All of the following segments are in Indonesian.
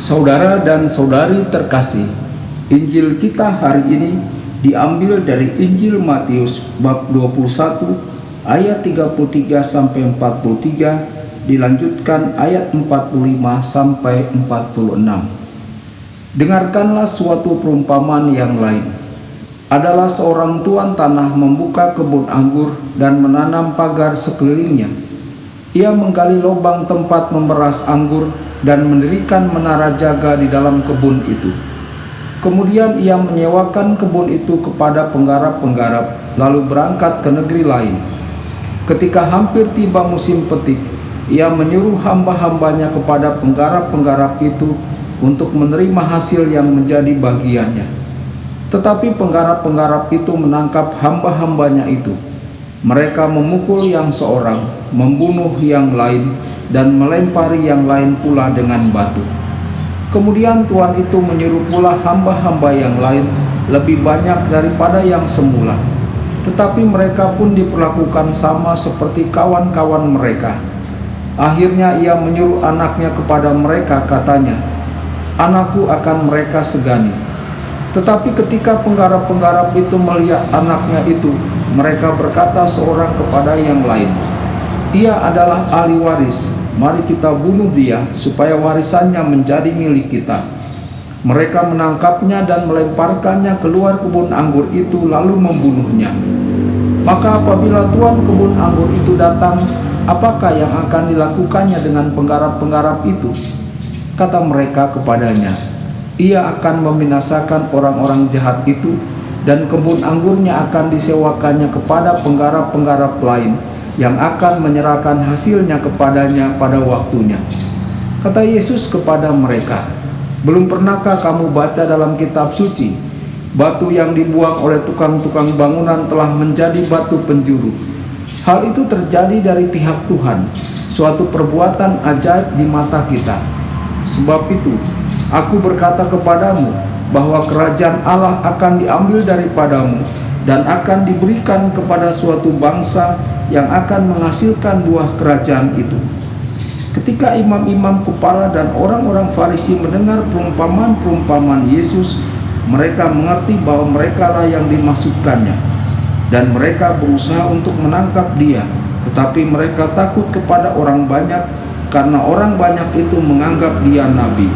Saudara dan saudari terkasih, Injil kita hari ini diambil dari Injil Matius bab 21 ayat 33 sampai 43, dilanjutkan ayat 45 sampai 46. Dengarkanlah suatu perumpamaan yang lain. Adalah seorang tuan tanah membuka kebun anggur dan menanam pagar sekelilingnya. Ia menggali lubang tempat memeras anggur dan mendirikan menara jaga di dalam kebun itu. Kemudian ia menyewakan kebun itu kepada penggarap-penggarap, lalu berangkat ke negeri lain. Ketika hampir tiba musim petik, ia menyuruh hamba-hambanya kepada penggarap-penggarap itu untuk menerima hasil yang menjadi bagiannya. Tetapi penggarap-penggarap itu menangkap hamba-hambanya itu. Mereka memukul yang seorang, membunuh yang lain, dan melempari yang lain pula dengan batu. Kemudian tuan itu menyuruh pula hamba-hamba yang lain lebih banyak daripada yang semula. Tetapi mereka pun diperlakukan sama seperti kawan-kawan mereka. Akhirnya ia menyuruh anaknya kepada mereka, katanya, "Anakku akan mereka segani." Tetapi ketika penggarap-penggarap itu melihat anaknya itu, mereka berkata seorang kepada yang lain, "Ia adalah ahli waris, mari kita bunuh dia supaya warisannya menjadi milik kita." Mereka menangkapnya dan melemparkannya keluar kebun anggur itu lalu membunuhnya. Maka apabila tuan kebun anggur itu datang, apakah yang akan dilakukannya dengan penggarap-penggarap itu? Kata mereka kepadanya, "Ia akan membinasakan orang-orang jahat itu, dan kebun anggurnya akan disewakannya kepada penggarap-penggarap lain yang akan menyerahkan hasilnya kepadanya pada waktunya." Kata Yesus kepada mereka, "Belum pernahkah kamu baca dalam kitab suci, batu yang dibuang oleh tukang-tukang bangunan telah menjadi batu penjuru? Hal itu terjadi dari pihak Tuhan, suatu perbuatan ajaib di mata kita. Sebab itu, aku berkata kepadamu bahwa kerajaan Allah akan diambil daripadamu dan akan diberikan kepada suatu bangsa yang akan menghasilkan buah kerajaan itu." Ketika imam-imam kepala dan orang-orang Farisi mendengar perumpamaan-perumpamaan Yesus, mereka mengerti bahwa merekalah yang dimaksudkannya, dan mereka berusaha untuk menangkap dia, tetapi mereka takut kepada orang banyak, karena orang banyak itu menganggap dia nabi.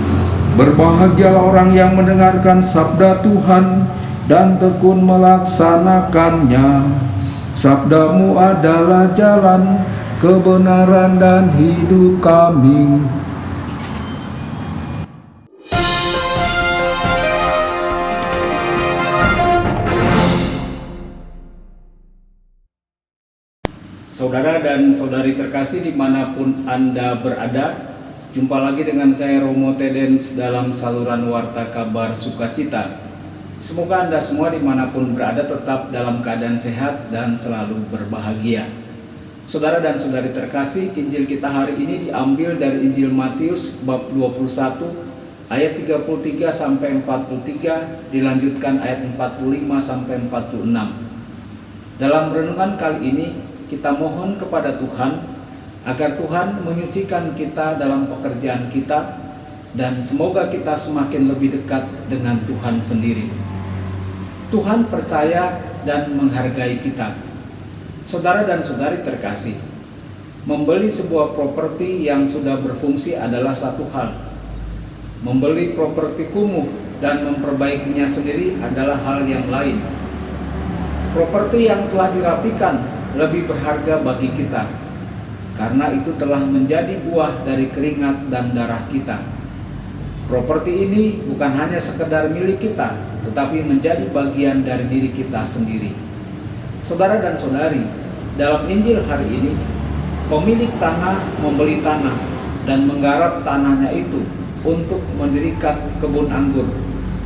Berbahagialah orang yang mendengarkan sabda Tuhan dan tekun melaksanakannya. Sabdamu adalah jalan, kebenaran, dan hidup kami. Saudara dan saudari terkasih dimanapun Anda berada, jumpa lagi dengan saya Romo Tedens dalam saluran Warta Kabar Sukacita. Semoga Anda semua dimanapun berada tetap dalam keadaan sehat dan selalu berbahagia. Saudara dan saudari terkasih, Injil kita hari ini diambil dari Injil Matius bab 21 ayat 33 sampai 43, dilanjutkan ayat 45 sampai 46. Dalam renungan kali ini kita mohon kepada Tuhan agar Tuhan menyucikan kita dalam pekerjaan kita, dan semoga kita semakin lebih dekat dengan Tuhan sendiri. Tuhan percaya dan menghargai kita. Saudara dan saudari terkasih, membeli sebuah properti yang sudah berfungsi adalah satu hal. Membeli properti kumuh dan memperbaikinya sendiri adalah hal yang lain. Properti yang telah dirapikan lebih berharga bagi kita, karena itu telah menjadi buah dari keringat dan darah kita. Properti ini bukan hanya sekedar milik kita, tetapi menjadi bagian dari diri kita sendiri. Saudara dan saudari, dalam Injil hari ini, pemilik tanah membeli tanah dan menggarap tanahnya itu untuk mendirikan kebun anggur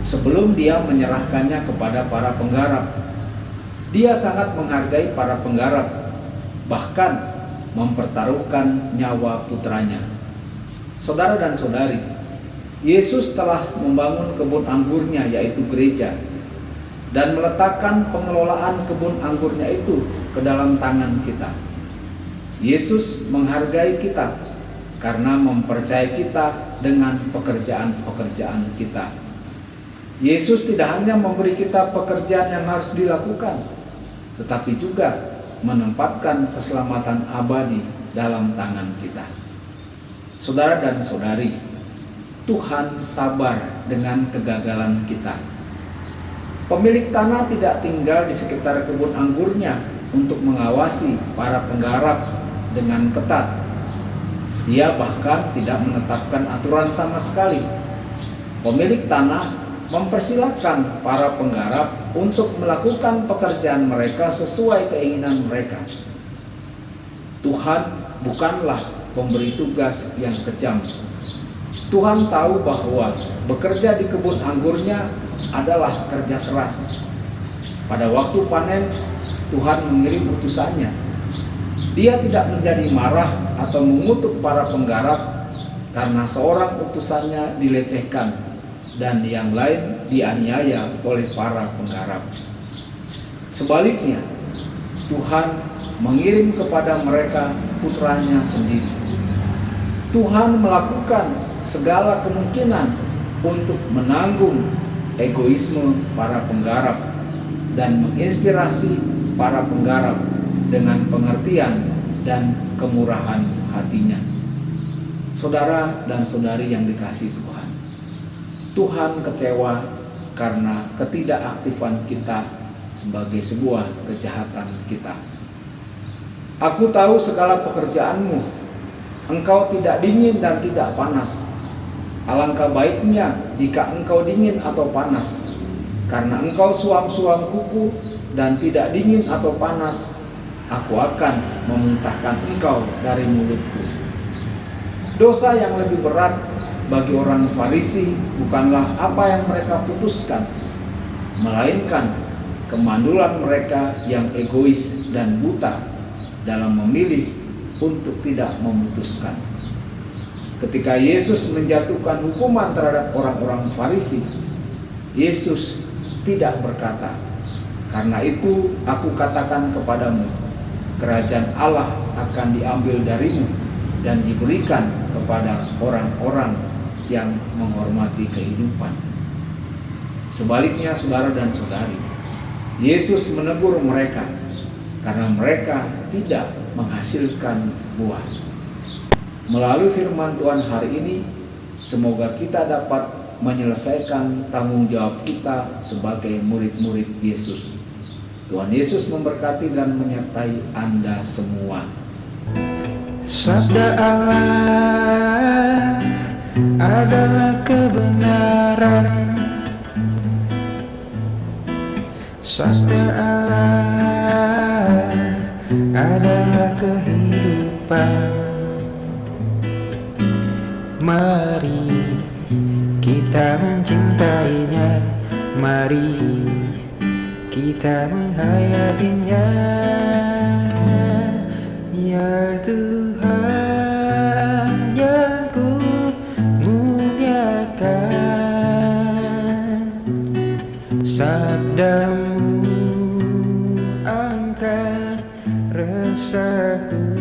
sebelum dia menyerahkannya kepada para penggarap. Dia sangat menghargai para penggarap, bahkan mempertaruhkan nyawa putranya. Saudara dan saudari, Yesus telah membangun kebun anggurnya, yaitu gereja, dan meletakkan pengelolaan kebun anggurnya itu ke dalam tangan kita. Yesus menghargai kita karena mempercayai kita dengan pekerjaan-pekerjaan kita. Yesus tidak hanya memberi kita pekerjaan yang harus dilakukan, tetapi juga menempatkan keselamatan abadi dalam tangan kita. Saudara dan saudari, Tuhan sabar dengan kegagalan kita. Pemilik tanah tidak tinggal di sekitar kebun anggurnya untuk mengawasi para penggarap dengan ketat. Dia bahkan tidak menetapkan aturan sama sekali. Pemilik tanah mempersilahkan para penggarap untuk melakukan pekerjaan mereka sesuai keinginan mereka. Tuhan bukanlah pemberi tugas yang kejam. Tuhan tahu bahwa bekerja di kebun anggurnya adalah kerja keras. Pada waktu panen, Tuhan mengirim utusannya. Dia tidak menjadi marah atau mengutuk para penggarap karena seorang utusannya dilecehkan dan yang lain dianiaya oleh para penggarap. Sebaliknya, Tuhan mengirim kepada mereka putranya sendiri. Tuhan melakukan segala kemungkinan untuk menanggung egoisme para penggarap dan menginspirasi para penggarap dengan pengertian dan kemurahan hatinya. Saudara dan saudari yang dikasihi Tuhan, Tuhan kecewa karena ketidakaktifan kita sebagai sebuah kejahatan kita. Aku tahu segala pekerjaanmu, engkau tidak dingin dan tidak panas. Alangkah baiknya jika engkau dingin atau panas, karena engkau suam-suam kuku dan tidak dingin atau panas, aku akan memuntahkan engkau dari mulutku. Dosa yang lebih berat bagi orang Farisi bukanlah apa yang mereka putuskan, melainkan kemandulan mereka yang egois dan buta dalam memilih untuk tidak memutuskan. Ketika Yesus menjatuhkan hukuman terhadap orang-orang Farisi, Yesus tidak berkata, "Karena itu aku katakan kepadamu, kerajaan Allah akan diambil darimu dan diberikan kepada orang-orang yang menghormati kehidupan." Sebaliknya, saudara dan saudari, Yesus menegur mereka karena mereka tidak menghasilkan buah. Melalui firman Tuhan hari ini, semoga kita dapat menyelesaikan tanggung jawab kita sebagai murid-murid Yesus. Tuhan Yesus memberkati dan menyertai Anda semua. Sabda Allah adalah kebenaran. Sabda Allah adalah kehidupan. Mari kita mencintainya, mari kita menghayatinya. Ya Tuhan yang ku muliakan, sabdamu angkat resahku.